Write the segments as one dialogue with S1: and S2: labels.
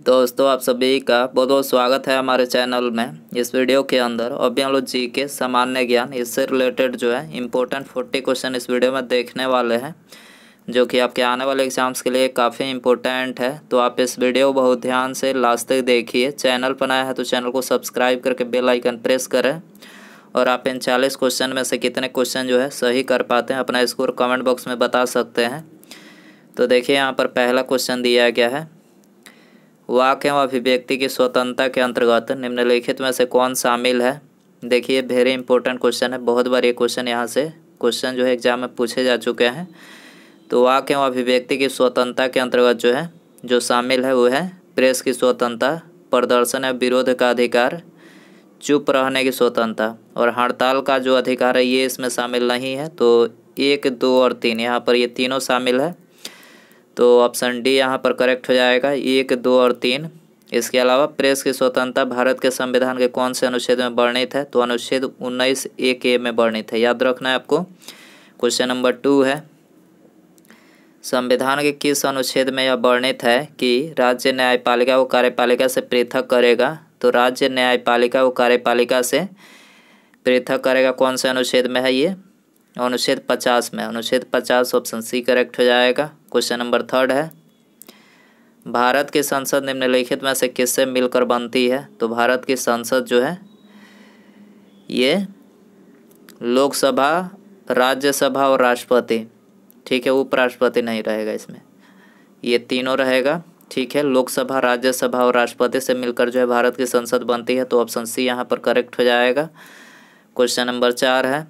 S1: दोस्तों आप सभी का बहुत बहुत स्वागत है हमारे चैनल में। इस वीडियो के अंदर अभी हम लोग जी के सामान्य ज्ञान इससे रिलेटेड जो है इम्पोर्टेंट 40 क्वेश्चन इस वीडियो में देखने वाले हैं, जो कि आपके आने वाले एग्जाम्स के लिए काफ़ी इम्पोर्टेंट है। तो आप इस वीडियो को बहुत ध्यान से लास्ट तक देखिए। चैनल पर नया है तो चैनल को सब्सक्राइब करके बेल आइकन प्रेस करें। और आप इन 40 क्वेश्चन में से कितने क्वेश्चन जो है सही कर पाते हैं अपना स्कोर कमेंट बॉक्स में बता सकते हैं। तो देखिए यहाँ पर पहला क्वेश्चन दिया गया है, वाक्य एवं अभिव्यक्ति की स्वतंत्रता के अंतर्गत निम्नलिखित में से कौन शामिल है। देखिए वेरी इंपॉर्टेंट क्वेश्चन है, बहुत बार ये क्वेश्चन यहाँ से क्वेश्चन जो है एग्जाम में पूछे जा चुके हैं। तो वाक्य एवं अभिव्यक्ति की स्वतंत्रता के अंतर्गत जो है जो शामिल है वो है प्रेस की स्वतंत्रता, प्रदर्शन एवं विरोध का अधिकार, चुप रहने की स्वतंत्रता और हड़ताल का जो अधिकार है ये इसमें शामिल नहीं है। तो 1, 2 और 3 यहाँ पर ये तीनों शामिल है। तो ऑप्शन डी यहाँ पर करेक्ट हो जाएगा, 1, 2 और 3। इसके अलावा प्रेस की स्वतंत्रता भारत के संविधान के कौन से अनुच्छेद में वर्णित है। तो अनुच्छेद 19(1)(a) में वर्णित है, याद रखना है आपको। क्वेश्चन नंबर 2 है, संविधान के किस अनुच्छेद में यह वर्णित है कि राज्य न्यायपालिका को कार्यपालिका से पृथक करेगा। तो राज्य न्यायपालिका को कार्यपालिका से पृथक करेगा कौन से अनुच्छेद में है ये, अनुच्छेद 50 में। अनुच्छेद 50 ऑप्शन सी करेक्ट हो जाएगा। क्वेश्चन नंबर 3 है, भारत की संसद निम्नलिखित में से किससे मिलकर बनती है। तो भारत की संसद जो है ये लोकसभा, राज्यसभा और राष्ट्रपति, ठीक है, उपराष्ट्रपति नहीं रहेगा इसमें, ये तीनों रहेगा, ठीक है। लोकसभा, राज्यसभा और राष्ट्रपति से मिलकर जो है भारत की संसद बनती है। तो ऑप्शन सी यहाँ पर करेक्ट हो जाएगा। क्वेश्चन नंबर 4 है,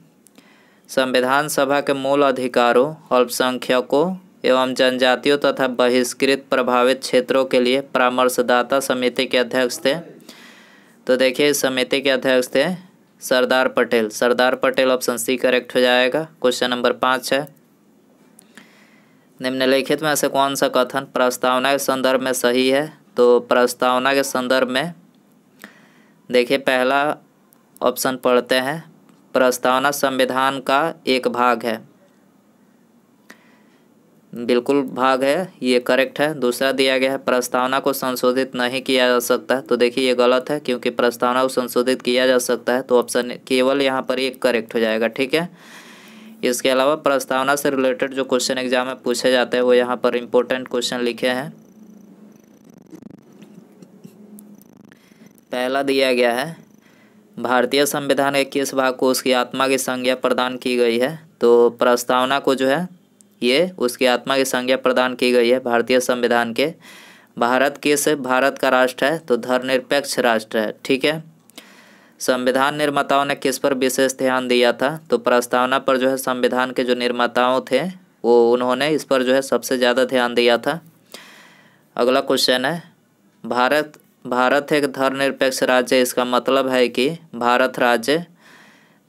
S1: संविधान सभा के मूल अधिकारों, अल्पसंख्यकों एवं जनजातियों तथा बहिष्कृत प्रभावित क्षेत्रों के लिए परामर्शदाता समिति के अध्यक्ष थे। तो देखिए इस समिति के अध्यक्ष थे Sardar Patel. Sardar Patel option C correct हो जाएगा। क्वेश्चन नंबर 5 है, निम्नलिखित में से कौन सा कथन प्रस्तावना के संदर्भ में सही है। तो प्रस्तावना के संदर्भ में देखिए पहला ऑप्शन पढ़ते हैं, प्रस्तावना संविधान का एक भाग है, बिल्कुल भाग है, ये करेक्ट है। दूसरा दिया गया है प्रस्तावना को संशोधित नहीं किया जा सकता। तो देखिए ये गलत है, क्योंकि प्रस्तावना को संशोधित किया जा सकता है। तो ऑप्शन केवल यहाँ पर एक करेक्ट हो जाएगा, ठीक है। इसके अलावा प्रस्तावना से रिलेटेड जो क्वेश्चन एग्जाम में पूछे जाते हैं वो यहाँ पर इम्पोर्टेंट क्वेश्चन लिखे हैं। पहला दिया गया है, भारतीय संविधान के किस भाग को उसकी आत्मा की संज्ञा प्रदान की गई है। तो प्रस्तावना को जो है ये उसकी आत्मा की संज्ञा प्रदान की गई है भारतीय संविधान के। भारत किस भारत का राष्ट्र है। तो धर्मनिरपेक्ष राष्ट्र है, ठीक है। संविधान निर्माताओं ने किस पर विशेष ध्यान दिया था। तो प्रस्तावना पर जो है संविधान के जो निर्माताओं थे वो उन्होंने इस पर जो है सबसे ज़्यादा ध्यान दिया था। अगला क्वेश्चन है, भारत एक धर्मनिरपेक्ष राज्य, इसका मतलब है कि भारत राज्य,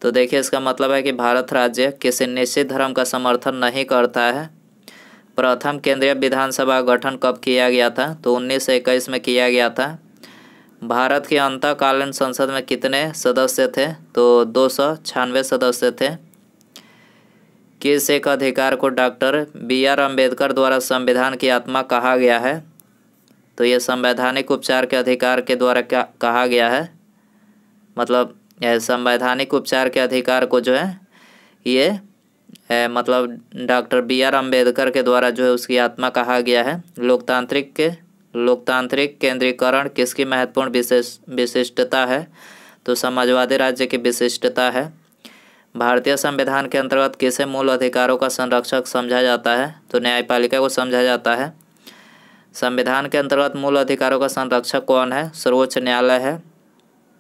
S1: तो देखिए इसका मतलब है कि भारत राज्य किसी निश्चित धर्म का समर्थन नहीं करता है। प्रथम केंद्रीय विधानसभा का गठन कब किया गया था। तो 1921 में किया गया था। भारत की अंतःकालीन संसद में कितने सदस्य थे। तो 296 सदस्य थे। किस एक अधिकार को डॉक्टर BR अम्बेडकर द्वारा संविधान की आत्मा कहा गया है। तो ये संवैधानिक उपचार के अधिकार के द्वारा क्या कहा गया है, मतलब यह संवैधानिक उपचार के अधिकार को जो है ये मतलब डॉक्टर BR अम्बेडकर के द्वारा जो है उसकी आत्मा कहा गया है। लोकतांत्रिक केंद्रीकरण किसकी महत्वपूर्ण विशिष्टता है। तो समाजवादी राज्य की विशिष्टता है। भारतीय संविधान के अंतर्गत किसे मूल अधिकारों का संरक्षक समझा जाता है। तो न्यायपालिका को समझा जाता है। संविधान के अंतर्गत मूल अधिकारों का संरक्षक कौन है। सर्वोच्च न्यायालय है।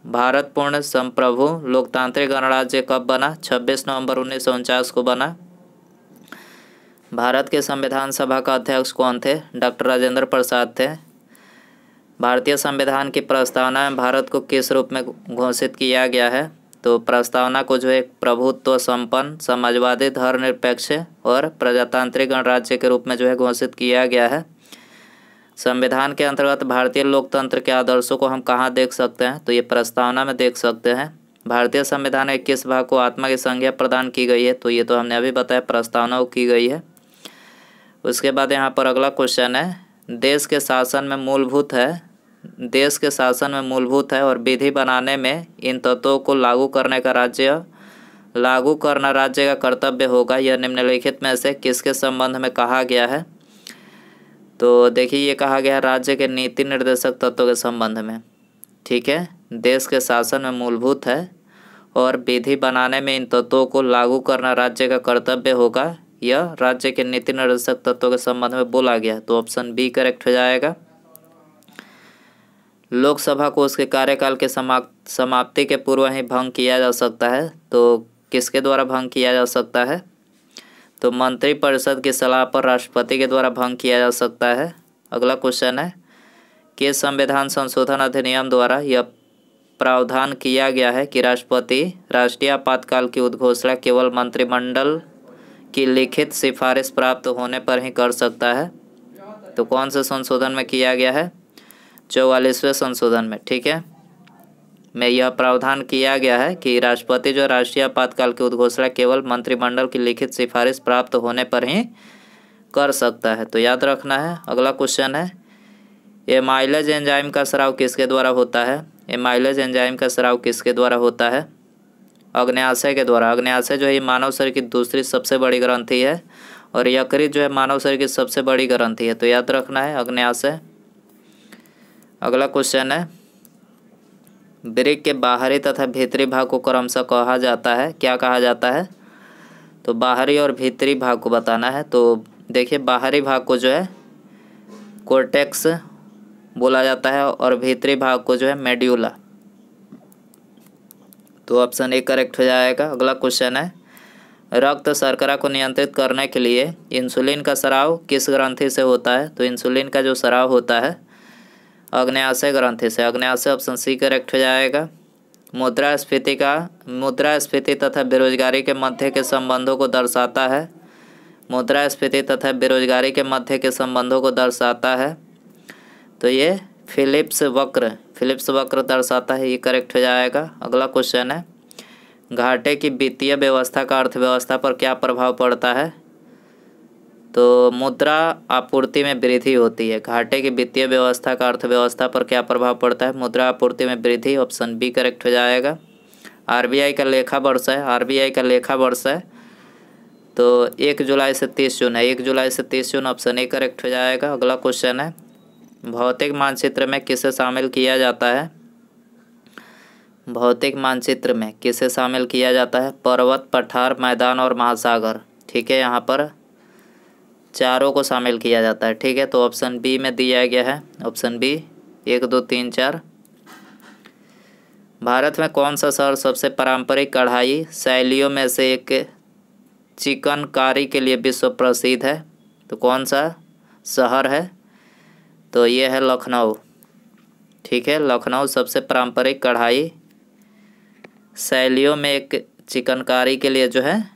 S1: भारत पूर्ण संप्रभु लोकतांत्रिक गणराज्य कब बना। 26 नवंबर 1949 को बना। भारत के संविधान सभा का अध्यक्ष कौन थे। डॉक्टर राजेंद्र प्रसाद थे। भारतीय संविधान की प्रस्तावना में भारत को किस रूप में घोषित किया गया है। तो प्रस्तावना को जो है प्रभुत्व संपन्न, समाजवादी, धर्मनिरपेक्ष और प्रजातांत्रिक गणराज्य के रूप में जो है घोषित किया गया है। संविधान के अंतर्गत भारतीय लोकतंत्र के आदर्शों को हम कहाँ देख सकते हैं। तो ये प्रस्तावना में देख सकते हैं। भारतीय संविधान के किस भाग को आत्मा की संज्ञा प्रदान की गई है। तो ये तो हमने अभी बताया, प्रस्तावना को की गई है। उसके बाद यहाँ पर अगला क्वेश्चन है, देश के शासन में मूलभूत है देश के शासन में मूलभूत है और विधि बनाने में इन तत्वों को लागू करना राज्य का कर्तव्य होगा। यह निम्नलिखित में से किसके संबंध में कहा गया है? तो देखिए ये कहा गया है राज्य के नीति निर्देशक तत्वों के संबंध में। ठीक है, देश के शासन में मूलभूत है और विधि बनाने में इन तत्वों को लागू करना राज्य का कर्तव्य होगा। यह राज्य के नीति निर्देशक तत्वों के संबंध में बोला गया, तो ऑप्शन बी करेक्ट हो जाएगा। लोकसभा को उसके कार्यकाल के समाप्ति के पूर्व ही भंग किया जा सकता है, तो किसके द्वारा भंग किया जा सकता है? तो मंत्रिपरिषद की सलाह पर राष्ट्रपति के द्वारा भंग किया जा सकता है। अगला क्वेश्चन है कि संविधान संशोधन अधिनियम द्वारा यह प्रावधान किया गया है कि राष्ट्रपति राष्ट्रीय आपातकाल की उद्घोषणा केवल मंत्रिमंडल की लिखित सिफारिश प्राप्त होने पर ही कर सकता है। तो कौन से संशोधन में किया गया है? 44वें संशोधन में। ठीक है, में यह प्रावधान किया गया है कि राष्ट्रपति जो राष्ट्रीय आपातकाल की उद्घोषणा केवल मंत्रिमंडल की लिखित सिफारिश प्राप्त होने पर ही कर सकता है, तो याद रखना है। अगला क्वेश्चन है एमाइलेज एंजाइम का स्राव किसके द्वारा होता है? एमाइलेज एंजाइम का स्राव किसके द्वारा होता है? अग्न्याशय के द्वारा। अग्न्याशय जो है मानव शरीर की दूसरी सबसे बड़ी ग्रंथि है और यकृत जो है मानव शरीर की सबसे बड़ी ग्रंथि है, तो याद रखना है अग्न्याशय। अगला क्वेश्चन है वृक्क के बाहरी तथा भीतरी भाग को क्रमशः कहा जाता है, क्या कहा जाता है? तो बाहरी और भीतरी भाग को बताना है। तो देखिए बाहरी भाग को जो है कोर्टेक्स बोला जाता है और भीतरी भाग को जो है मेड्यूला, तो ऑप्शन ए करेक्ट हो जाएगा। अगला क्वेश्चन है रक्त शर्करा को नियंत्रित करने के लिए इंसुलिन का स्राव किस ग्रंथि से होता है? तो इंसुलिन का जो स्राव होता है अग्न्याशय ग्रंथि से। अग्न्याशय ऑप्शन सी करेक्ट हो जाएगा। मुद्रास्फीति तथा बेरोजगारी के मध्य के संबंधों को दर्शाता है। मुद्रास्फीति तथा बेरोजगारी के मध्य के संबंधों को दर्शाता है, तो ये फिलिप्स वक्र दर्शाता है, ये करेक्ट हो जाएगा। अगला क्वेश्चन है घाटे की वित्तीय व्यवस्था का अर्थव्यवस्था पर क्या प्रभाव पड़ता है? तो मुद्रा आपूर्ति में वृद्धि होती है। घाटे की वित्तीय व्यवस्था का अर्थव्यवस्था पर क्या प्रभाव पड़ता है? मुद्रा आपूर्ति में वृद्धि, ऑप्शन बी करेक्ट हो जाएगा। आरबीआई का लेखा वर्ष है, तो 1 जुलाई से 30 जून है, 1 जुलाई से 30 जून, ऑप्शन ए करेक्ट हो जाएगा। अगला क्वेश्चन है भौतिक मानचित्र में किसे शामिल किया जाता है? भौतिक मानचित्र में किसे शामिल किया जाता है? पर्वत, पठार, मैदान और महासागर। ठीक है, यहाँ पर चारों को शामिल किया जाता है। ठीक है, तो ऑप्शन बी में दिया गया है, ऑप्शन बी 1, 2, 3, 4। भारत में कौन सा शहर सबसे पारंपरिक कढ़ाई शैलियों में से एक चिकनकारी के लिए विश्व प्रसिद्ध है? तो कौन सा शहर है? तो ये है लखनऊ। ठीक है, लखनऊ सबसे पारंपरिक कढ़ाई शैलियों में एक चिकनकारी के लिए जो है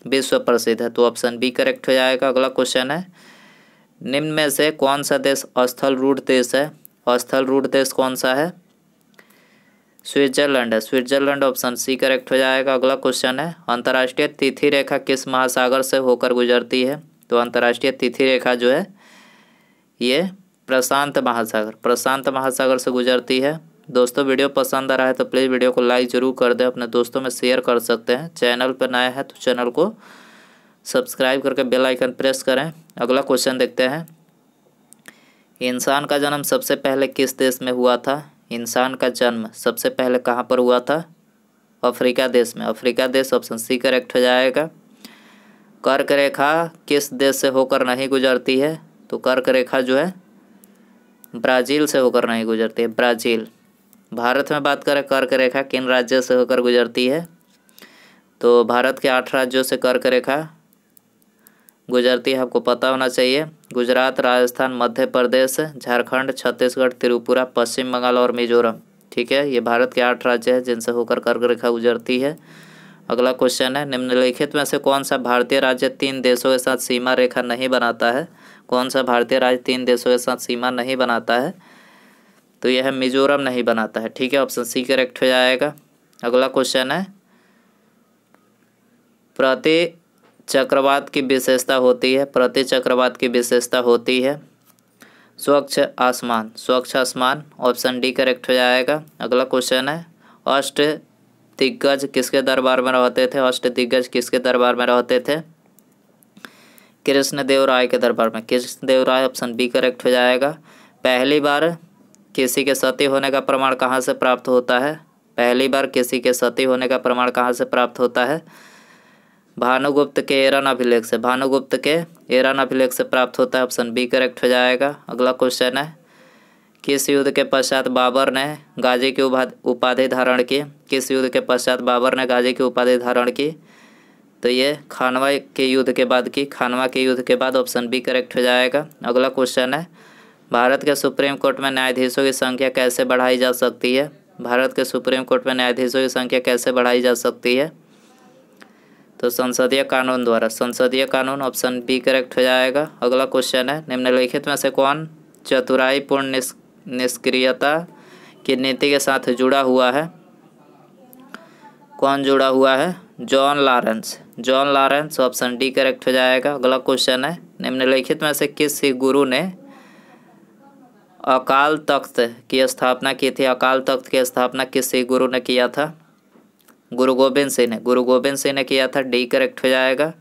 S1: विश्व प्रसिद्ध है, तो ऑप्शन बी करेक्ट हो जाएगा। अगला क्वेश्चन है निम्न में से कौन सा देश स्थल रूढ़ देश है? स्थल रूढ़ देश कौन सा है? स्विट्जरलैंड है, स्विट्जरलैंड, ऑप्शन सी करेक्ट हो जाएगा। अगला क्वेश्चन है अंतर्राष्ट्रीय तिथि रेखा किस महासागर से होकर गुजरती है? तो अंतर्राष्ट्रीय तिथि रेखा जो है ये प्रशांत महासागर से गुजरती है। दोस्तों वीडियो पसंद आ रहा है तो प्लीज़ वीडियो को लाइक ज़रूर कर दें, अपने दोस्तों में शेयर कर सकते हैं। चैनल पर नए हैं तो चैनल को सब्सक्राइब करके बेल आइकन प्रेस करें। अगला क्वेश्चन देखते हैं इंसान का जन्म सबसे पहले किस देश में हुआ था? इंसान का जन्म सबसे पहले कहाँ पर हुआ था? अफ्रीका देश में, अफ्रीका देश, ऑप्शन सी करेक्ट हो जाएगा। कर्क रेखा किस देश से होकर नहीं गुजरती है? तो कर्क रेखा जो है ब्राज़ील से होकर नहीं गुजरती है, ब्राज़ील। भारत में बात करें कर्क रेखा किन राज्यों से होकर गुजरती है? तो भारत के 8 राज्यों से कर्क रेखा गुजरती है, आपको पता होना चाहिए। गुजरात, राजस्थान, मध्य प्रदेश, झारखंड, छत्तीसगढ़, त्रिपुरा, पश्चिम बंगाल और मिजोरम। ठीक है, ये भारत के 8 राज्य हैं जिनसे होकर कर्क रेखा गुजरती है। अगला क्वेश्चन है निम्नलिखित में से कौन सा भारतीय राज्य 3 देशों के साथ सीमा रेखा नहीं बनाता है? कौन सा भारतीय राज्य 3 देशों के साथ सीमा नहीं बनाता है? तो यह है मिजोरम नहीं बनाता है। ठीक है, ऑप्शन सी करेक्ट हो जाएगा। अगला क्वेश्चन है प्रति चक्रवात की विशेषता होती है स्वच्छ आसमान, स्वच्छ आसमान ऑप्शन डी करेक्ट हो जाएगा। अगला क्वेश्चन है अष्ट दिग्गज किसके दरबार में रहते थे? अष्ट दिग्गज किसके दरबार में रहते थे? कृष्णदेव राय के दरबार में, कृष्णदेव राय ऑप्शन बी करेक्ट हो जाएगा। पहली बार किसी के सती होने का प्रमाण कहाँ से प्राप्त होता है? पहली बार किसी के सती होने का प्रमाण कहाँ से प्राप्त होता है? भानुगुप्त के एरन अभिलेख से, भानुगुप्त के एरन अभिलेख से प्राप्त होता है, ऑप्शन बी करेक्ट हो जाएगा। अगला क्वेश्चन है किस युद्ध के पश्चात बाबर ने गाजी की उपाधि धारण की? किस युद्ध के पश्चात बाबर ने गाजी की उपाधि धारण की? तो ये खानवा के युद्ध के बाद की, खानवा के युद्ध के बाद, ऑप्शन बी करेक्ट हो जाएगा। अगला क्वेश्चन है भारत के सुप्रीम कोर्ट में न्यायाधीशों की संख्या कैसे बढ़ाई जा सकती है? भारत के सुप्रीम कोर्ट में न्यायाधीशों की संख्या कैसे बढ़ाई जा सकती है? तो संसदीय कानून द्वारा, संसदीय कानून ऑप्शन बी करेक्ट हो जाएगा। अगला क्वेश्चन है निम्नलिखित में से कौन चतुराईपूर्ण निष्क्रियता की नीति के साथ जुड़ा हुआ है? कौन जुड़ा हुआ है? John Lawrence, John Lawrence option D correct हो जाएगा। अगला क्वेश्चन है निम्नलिखित में से किस सिख गुरु ने अकाल तख्त की स्थापना की थी? अकाल तख्त की स्थापना किस सिख गुरु ने किया था? गुरु गोबिंद सिंह ने, गुरु गोबिंद सिंह ने किया था, डी करेक्ट हो जाएगा।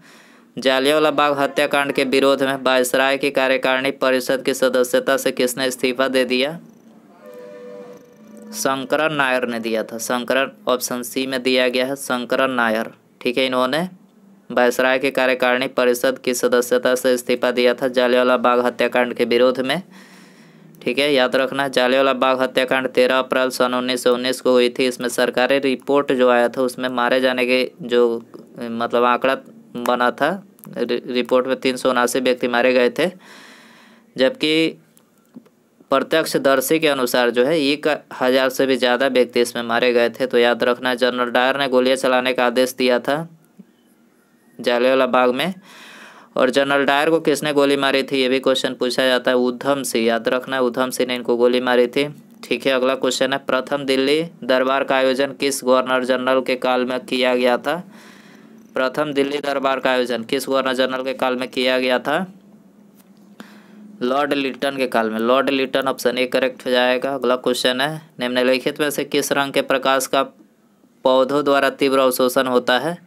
S1: जालियांवाला बाग हत्याकांड के विरोध में वायसराय की कार्यकारिणी परिषद की सदस्यता से किसने इस्तीफा दे दिया? शंकरन नायर ने दिया था, शंकरन ऑप्शन सी में दिया गया है, शंकरन नायर। ठीक है, इन्होंने वायसराय की कार्यकारिणी परिषद की सदस्यता से इस्तीफा दिया था जालियांवाला बाग हत्याकांड के विरोध में। ठीक है, याद रखना जालियांवाला बाग हत्याकांड 13 अप्रैल सन 1919 को हुई थी। इसमें सरकारी रिपोर्ट जो आया था उसमें मारे जाने के जो मतलब आंकड़ा बना था, रिपोर्ट में 379 व्यक्ति मारे गए थे, जबकि प्रत्यक्षदर्शी के अनुसार जो है 1000 से भी ज़्यादा व्यक्ति इसमें मारे गए थे। तो याद रखना जनरल डायर ने गोलियां चलाने का आदेश दिया था जालियांवाला बाग में। और जनरल डायर को किसने गोली मारी थी ये भी क्वेश्चन पूछा जाता है, उधम सिंह। याद रखना उधम सिंह ने इनको गोली मारी थी। ठीक है, अगला क्वेश्चन है प्रथम दिल्ली दरबार का आयोजन किस गवर्नर जनरल के काल में किया गया था? प्रथम दिल्ली दरबार का आयोजन किस गवर्नर जनरल के काल में किया गया था? लॉर्ड लिटन के काल में, Lord Lytton option A correct हो जाएगा। अगला क्वेश्चन है निम्नलिखित में से किस रंग के प्रकाश का पौधों द्वारा तीव्र अवशोषण होता है?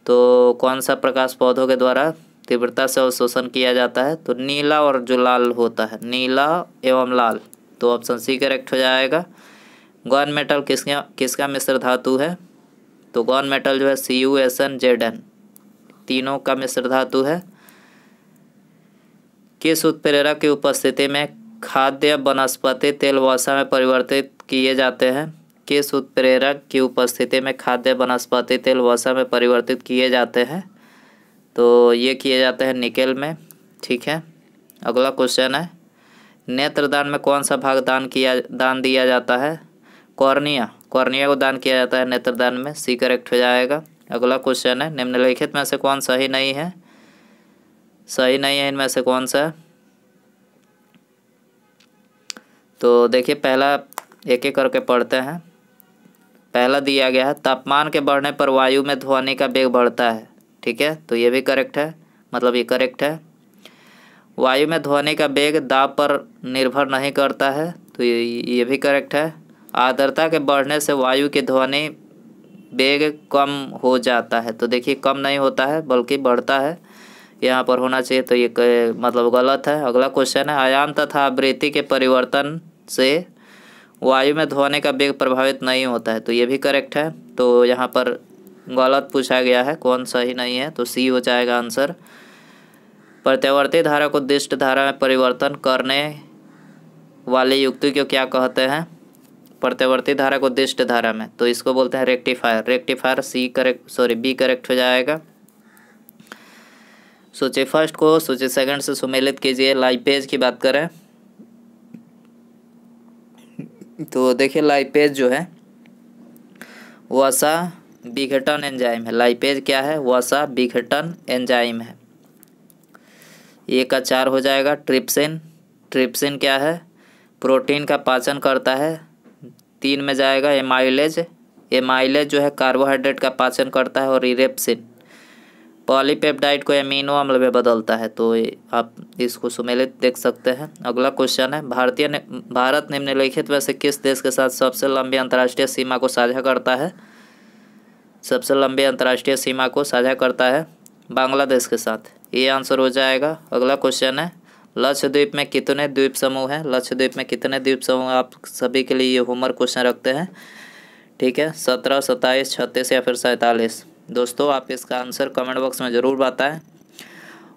S1: तो कौन सा प्रकाश पौधों के द्वारा तीव्रता से अवशोषण किया जाता है? तो नीला और जो लाल होता है, नीला एवं लाल, तो ऑप्शन सी करेक्ट हो जाएगा। गन मेटल किसका मिश्र धातु है? तो गन मेटल जो है CuSnZn तीनों का मिश्र धातु है। किस उत्प्रेरक की उपस्थिति में खाद्य वनस्पति तेल वसा में परिवर्तित किए जाते हैं? किस उत्प्रेरक की उपस्थिति में खाद्य वनस्पति तेल वसा में परिवर्तित किए जाते हैं? तो ये किए जाते हैं निकेल में। ठीक है, अगला क्वेश्चन है नेत्रदान में कौन सा भाग दान दिया जाता है? कॉर्निया, कॉर्निया को दान किया जाता है नेत्रदान में, सी करेक्ट हो जाएगा। अगला क्वेश्चन है निम्नलिखित में से कौन सही नहीं है? सही नहीं है इनमें से कौन सा? तो देखिए पहला एक एक करके पढ़ते हैं। पहला दिया गया है तापमान के बढ़ने पर वायु में ध्वनि का वेग बढ़ता है। ठीक है, तो ये भी करेक्ट है, मतलब ये करेक्ट है। वायु में ध्वनि का वेग दाब पर निर्भर नहीं करता है, तो ये भी करेक्ट है। आर्द्रता के बढ़ने से वायु की ध्वनि वेग कम हो जाता है, तो देखिए कम नहीं होता है बल्कि बढ़ता है, यहाँ पर होना चाहिए, तो ये मतलब गलत है। अगला क्वेश्चन है आयाम तथा आवृत्ति के परिवर्तन से वायु में ध्वनि का वेग प्रभावित नहीं होता है, तो ये भी करेक्ट है। तो यहाँ पर गलत पूछा गया है, कौन सही नहीं है, तो सी हो जाएगा आंसर। प्रत्यावर्ती धारा को दिष्ट धारा में परिवर्तन करने वाली युक्ति को क्या कहते हैं? प्रत्यावर्ती धारा को दिष्ट धारा में, तो इसको बोलते हैं रेक्टिफायर। रेक्टिफायर बी करेक्ट हो जाएगा। सूची फर्स्ट को सूची सेकंड से सुमेलित कीजिए। लाइपेज की बात करें तो देखिए लाइपेज जो है वसा विघटन एंजाइम है। लाइपेज क्या है? वसा विघटन एंजाइम है। ये का 4 हो जाएगा। ट्रिप्सिन, ट्रिप्सिन क्या है? प्रोटीन का पाचन करता है। 3 में जाएगा एमाइलेज, एमाइलेज जो है कार्बोहाइड्रेट का पाचन करता है। और इरेप्सिन, पॉलीपेप्टाइड को एमिनो अम्ल में बदलता है। तो आप इसको सुमेलित देख सकते हैं। अगला क्वेश्चन है, भारत निम्नलिखित में से किस देश के साथ सबसे लंबी अंतर्राष्ट्रीय सीमा को साझा करता है? सबसे लंबी अंतर्राष्ट्रीय सीमा को साझा करता है बांग्लादेश के साथ। ये आंसर हो जाएगा। अगला क्वेश्चन है, लक्षद्वीप में कितने द्वीप समूह हैं? लक्षद्वीप में कितने द्वीप समूह? आप सभी के लिए ये होमवर्क क्वेश्चन रखते हैं, ठीक है। 17, 27, 36 या फिर 47। दोस्तों आप इसका आंसर कमेंट बॉक्स में ज़रूर बताएं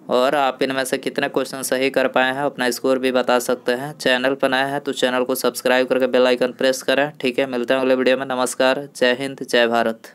S1: और आप इनमें से कितने क्वेश्चन सही कर पाए हैं अपना स्कोर भी बता सकते हैं। चैनल पर नया है तो चैनल को सब्सक्राइब करके बेल आइकन प्रेस करें, ठीक है। मिलते हैं अगले वीडियो में। नमस्कार, जय हिंद, जय भारत।